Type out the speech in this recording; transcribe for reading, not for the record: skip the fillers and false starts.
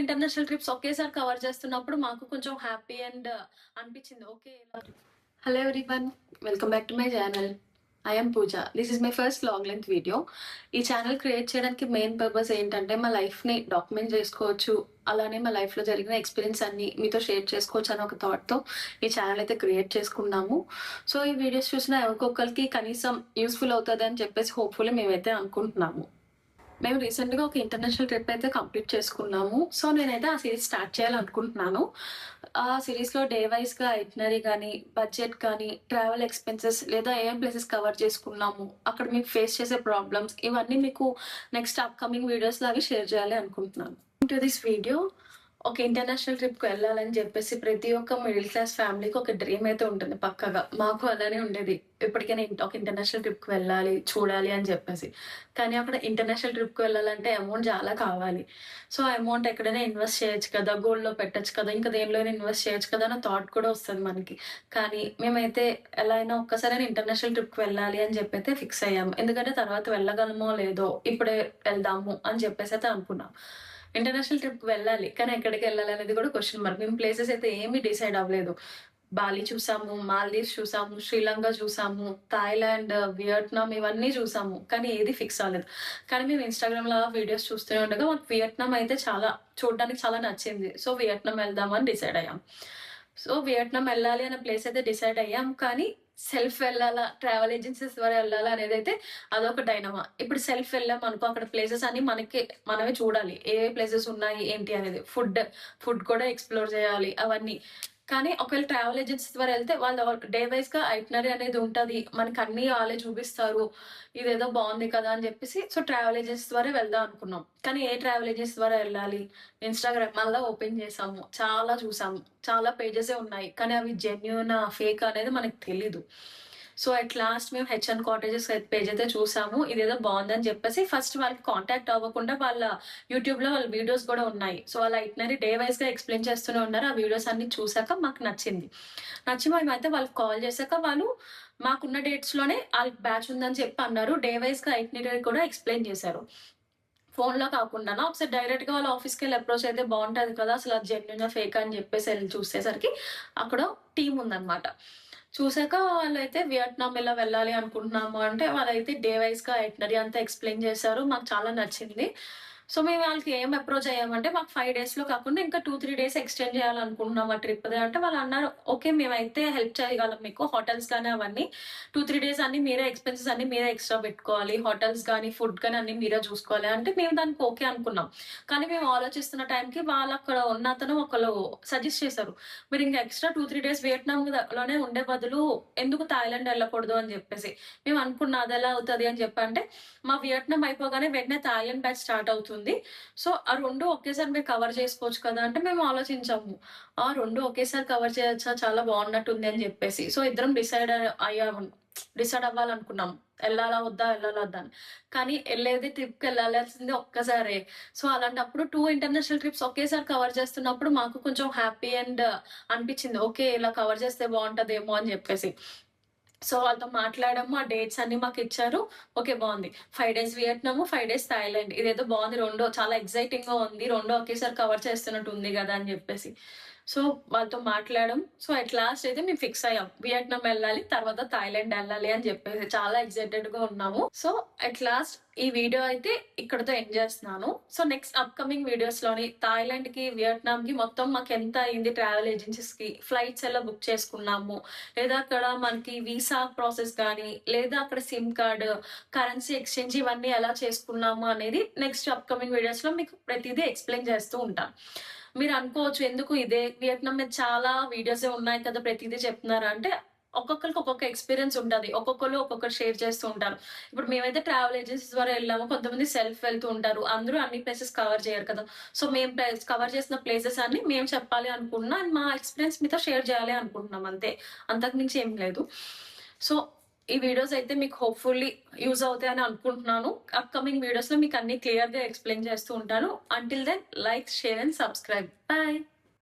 International trips ఒకేసారి cover చేస్తున్నప్పుడు మాకు కొంచెం హ్యాపీ అండ్ అనిపించింది. Okay. Hello everyone, welcome back to my channel. I am Pooja. This is my first long length video. ఈ channel create చేయడానికి main purpose ఏంటంటే మా లైఫ్ని డాక్యుమెంట్ చేసుకోవచ్చు, అలానే మా లైఫ్లో జరిగిన ఎక్స్పీరియన్స్ అన్ని మీతో షేర్ చేసుకోవచ్చు అని ఒక థాట్తో ఈ ఛానల్ అయితే క్రియేట్ చేసుకున్నాము. సో ఈ వీడియోస్ చూసిన ఒక్కొక్కరికి కనీసం యూస్ఫుల్ అవుతుంది అని చెప్పేసి హోప్ఫుల్లీ మేమైతే అనుకుంటున్నాము. మేము రీసెంట్గా ఒక ఇంటర్నేషనల్ ట్రిప్ అయితే కంప్లీట్ చేసుకున్నాము. సో నేనైతే ఆ సిరీస్ స్టార్ట్ చేయాలనుకుంటున్నాను. ఆ సిరీస్లో డే వైజ్గా ఐటినరీ కానీ, బడ్జెట్ కానీ, ట్రావెల్ ఎక్స్పెన్సెస్ లేదా ఏం ప్లేసెస్ కవర్ చేసుకున్నాము, అక్కడ మీకు ఫేస్ చేసే ప్రాబ్లమ్స్, ఇవన్నీ మీకు నెక్స్ట్ అప్కమింగ్ వీడియోస్ లాగా షేర్ చేయాలి అనుకుంటున్నాను. టు దిస్ వీడియో, ఒక ఇంటర్నేషనల్ ట్రిప్కి వెళ్ళాలని చెప్పేసి ప్రతి ఒక్క మిడిల్ క్లాస్ ఫ్యామిలీకి ఒక డ్రీమ్ అయితే ఉంటుంది పక్కగా. మాకు అలానే ఉండేది. ఇప్పటికైనా ఒక ఇంటర్నేషనల్ ట్రిప్కి వెళ్ళాలి, చూడాలి అని చెప్పేసి. కానీ అక్కడ ఇంటర్నేషనల్ ట్రిప్కి వెళ్ళాలంటే అమౌంట్ చాలా కావాలి. సో ఆ అమౌంట్ ఎక్కడైనా ఇన్వెస్ట్ చేయొచ్చు కదా, గోల్డ్లో పెట్టచ్చు కదా, ఇంకా దేనిలోనే ఇన్వెస్ట్ చేయొచ్చు కదా అన్న థాట్ కూడా వస్తుంది మనకి. కానీ మేమైతే ఎలా అయినా ఒక్కసారైనా ఇంటర్నేషనల్ ట్రిప్కి వెళ్ళాలి అని చెప్పి అయితే ఫిక్స్ అయ్యాము. ఎందుకంటే తర్వాత వెళ్ళగలమో లేదో, ఇప్పుడే వెళ్దాము అని చెప్పేసి అయితే అనుకున్నాం. ఇంటర్నేషనల్ ట్రిప్ వెళ్ళాలి, కానీ ఎక్కడికి వెళ్ళాలి అనేది కూడా క్వశ్చన్ మార్క్. మేము ప్లేసెస్ అయితే ఏమీ డిసైడ్ అవ్వలేదు. బాలి చూసాము, మాల్దీవ్స్ చూసాము, శ్రీలంక చూసాము, థాయిలాండ్, వియట్నాం, ఇవన్నీ చూసాము, కానీ ఏది ఫిక్స్ అవ్వలేదు. కానీ మేము ఇన్స్టాగ్రామ్లో వీడియోస్ చూస్తూనే ఉండగా మాకు వియట్నాం అయితే చూడడానికి చాలా నచ్చింది. సో వియట్నాం వెళ్దామని డిసైడ్ అయ్యాం. సో వియట్నాం వెళ్ళాలి అనే ప్లేస్ అయితే డిసైడ్ అయ్యాం. కానీ సెల్ఫ్ వెళ్ళాలా, ట్రావెల్ ఏజెన్సీస్ ద్వారా వెళ్ళాలా అనేది అయితే అదొక డైనమా. ఇప్పుడు సెల్ఫ్ వెళ్ళాం అనుకో, అక్కడ ప్లేసెస్ అన్ని మనమే చూడాలి, ఏ ప్లేసెస్ ఉన్నాయి ఏంటి అనేది. ఫుడ్ కూడా ఎక్స్ప్లోర్ చేయాలి అవన్నీ. కానీ ఒకవేళ ట్రావెల్ ఏజెన్సీ ద్వారా వెళ్తే వాళ్ళు డే వైజ్ గా ఐటినరీ అనేది ఉంటుంది, మనకి అన్ని వాళ్ళే చూపిస్తారు, ఇదేదో బాగుంది కదా అని చెప్పేసి. సో ట్రావెల్ ఏజెన్సీ ద్వారా వెళ్దాం అనుకున్నాం. కానీ ఏ ట్రావెల్ ఏజెన్సీ ద్వారా వెళ్ళాలి? ఇన్స్టాగ్రామ్ మళ్ళీ ఓపెన్ చేసాము, చాలా చూసాము, చాలా పేజెసే ఉన్నాయి, కానీ అవి జెన్యూన్ ఫేక్ అనేది మనకు తెలీదు. సో అట్ లాస్ట్ మేము హెచ్ఎన్ కాటేజెస్ పేజ్ అయితే చూసాము. ఇదేదో బాగుందని చెప్పేసి ఫస్ట్ వాళ్ళకి కాంటాక్ట్ అవ్వకుండా వాళ్ళ యూట్యూబ్లో వాళ్ళ వీడియోస్ కూడా ఉన్నాయి. సో వాళ్ళ ఐటినరీ డే వైజ్గా ఎక్స్ప్లెయిన్ చేస్తూనే ఉన్నారు. ఆ వీడియోస్ అన్ని చూసాక మాకు నచ్చి మేమైతే వాళ్ళకి కాల్ చేశాక వాళ్ళు మాకున్న డేట్స్లోనే వాళ్ళకి బ్యాచ్ ఉందని చెప్పి అన్నారు. డే వైజ్గా ఐటినరీ కూడా ఎక్స్ప్లెయిన్ చేశారు. ఫోన్లో కాకుండా ఒకసారి డైరెక్ట్గా వాళ్ళ ఆఫీస్కి వెళ్ళి అప్రోచ్ అయితే బాగుంటుంది కదా, అసలు అది జెన్యున్ ఫేక్ అని చెప్పేసి వెళ్ళి చూసేసరికి అక్కడ టీం ఉందన్నమాట. చూసాక వాళ్ళైతే వియట్నాం ఇలా వెళ్ళాలి అనుకుంటున్నాము అంటే వాళ్ళైతే డే వైజ్గా ఐటినరీ అంతా ఎక్స్ప్లెయిన్ చేశారు. మాకు చాలా నచ్చింది. సో మేము వాళ్ళకి ఏం అప్రోచ్ అయ్యామంటే మాకు 5 డేస్లో కాకుండా ఇంకా 2-3 డేస్ ఎక్స్టెండ్ చేయాలనుకుంటున్నాం ఆ ట్రిప్ అంటే వాళ్ళు అన్నారు ఓకే మేమైతే హెల్ప్ చేయగలం మీకు, హోటల్స్ కానీ అవన్నీ 2-3 డేస్ అన్ని మీరే, ఎక్స్పెన్సెస్ అన్ని మీరే ఎక్స్ట్రా పెట్టుకోవాలి, హోటల్స్ కానీ ఫుడ్ కానీ అన్ని మీరే చూసుకోవాలి అంటే మేము దానికి ఓకే అనుకున్నాం. కానీ మేము ఆలోచిస్తున్న టైంకి వాళ్ళు అక్కడ ఉన్న అతను ఒకళ్ళు సజెస్ట్ చేశారు, మీరు ఇంకా ఎక్స్ట్రా 2-3 డేస్ వియట్నాంలోనే ఉండే బదులు ఎందుకు థాయిలాండ్ వెళ్ళకూడదు అని చెప్పేసి. మేము అనుకున్న అది ఎలా అవుతుంది అని చెప్పంటే మా వియట్నాం అయిపోగానే వెంటనే థాయిలాండ్ బ్యాచ్ స్టార్ట్ అవుతుంది. సో ఆ రెండు ఒకేసారి మీరు కవర్ చేసుకోవచ్చు కదా అంటే మేము ఆలోచించాము, ఆ రెండు ఒకేసారి కవర్ చేయొచ్చా, చాలా బాగున్నట్టుంది అని చెప్పేసి. సో ఇద్దరం డిసైడ్ అవ్వాలనుకున్నాం, వెళ్ళాలా వద్దా అని. కానీ వెళ్ళేది ట్రిప్కి వెళ్ళాల్సింది ఒక్కసారే. సో అలాంటప్పుడు 2 ఇంటర్నేషనల్ ట్రిప్స్ ఒకేసారి కవర్ చేస్తున్నప్పుడు మాకు కొంచెం హ్యాపీ అండ్ అనిపించింది, ఓకే ఇలా కవర్ చేస్తే బాగుంటుందేమో అని చెప్పేసి. సో వాళ్ళతో మాట్లాడాము, ఆ డేట్స్ అన్ని మాకు ఇచ్చారు. ఓకే బాగుంది, 5 డేస్ వియట్నాము, 5 డేస్ థాయిలాండ్, ఇదేదో బాగుంది, రెండో చాలా ఎక్సైటింగ్ గా ఉంది, రెండో ఒకేసారి కవర్ చేస్తున్నట్టు ఉంది కదా అని చెప్పేసి. సో వాళ్ళతో మాట్లాడడం. సో అట్ లాస్ట్ అయితే మేము ఫిక్స్ అయ్యాం, వియట్నాం వెళ్ళాలి, తర్వాత థాయిలాండ్ వెళ్ళాలి అని చెప్పేసి చాలా ఎక్సైటెడ్ గా ఉన్నాము. సో అట్ లాస్ట్ ఈ వీడియో అయితే ఇక్కడతో ఎండ్ చేస్తున్నాను. సో నెక్స్ట్ అప్కమింగ్ వీడియోస్ లోని థాయిలాండ్ కి, వియట్నాం కి మొత్తం మాకు ఎంత అయింది, ట్రావెల్ ఏజెన్సీస్ కి ఫ్లైట్స్ ఎలా బుక్ చేసుకున్నాము, లేదా అక్కడ మనకి వీసా ప్రాసెస్ కానీ, లేదా అక్కడ సిమ్ కార్డ్, కరెన్సీ ఎక్స్చేంజ్ ఇవన్నీ ఎలా చేసుకున్నాము అనేది నెక్స్ట్ అప్కమింగ్ వీడియోస్ లో మీకు ప్రతిదీ ఎక్స్ప్లెయిన్ చేస్తూ ఉంటాను. మీరు అనుకోవచ్చు ఎందుకు ఇదే వియట్నాం మీద చాలా వీడియోసే ఉన్నాయి కదా ప్రతిదీ చెప్తున్నారు అంటే, ఒక్కొక్కరికి ఒక్కొక్క ఎక్స్పీరియన్స్ ఉంటుంది, ఒక్కొక్కరు ఒక్కొక్కరు షేర్ చేస్తూ ఉంటారు. ఇప్పుడు మేమైతే ట్రావెల్ ఏజెన్సీస్ ద్వారా వెళ్ళాము, కొంతమంది సెల్ఫ్ వెళ్తూ ఉంటారు, అందరూ అన్ని ప్లేసెస్ కవర్ చేయరు కదా. సో మేము కవర్ చేసిన ప్లేసెస్ అన్ని మేము చెప్పాలి అనుకుంటున్నాం అండ్ మా ఎక్స్పీరియన్స్ మీతో షేర్ చేయాలి అనుకుంటున్నాం, అంతే, అంతకుమించి ఏం లేదు. సో ఈ వీడియోస్ అయితే మీకు హోప్ఫుల్లీ యూజ్ అవుతాయని అనుకుంటున్నాను. అప్కమింగ్ వీడియోస్ లో మీకు అన్ని క్లియర్ గా ఎక్స్ప్లెయిన్ చేస్తూ ఉంటాను. Until then like, share and subscribe. Bye.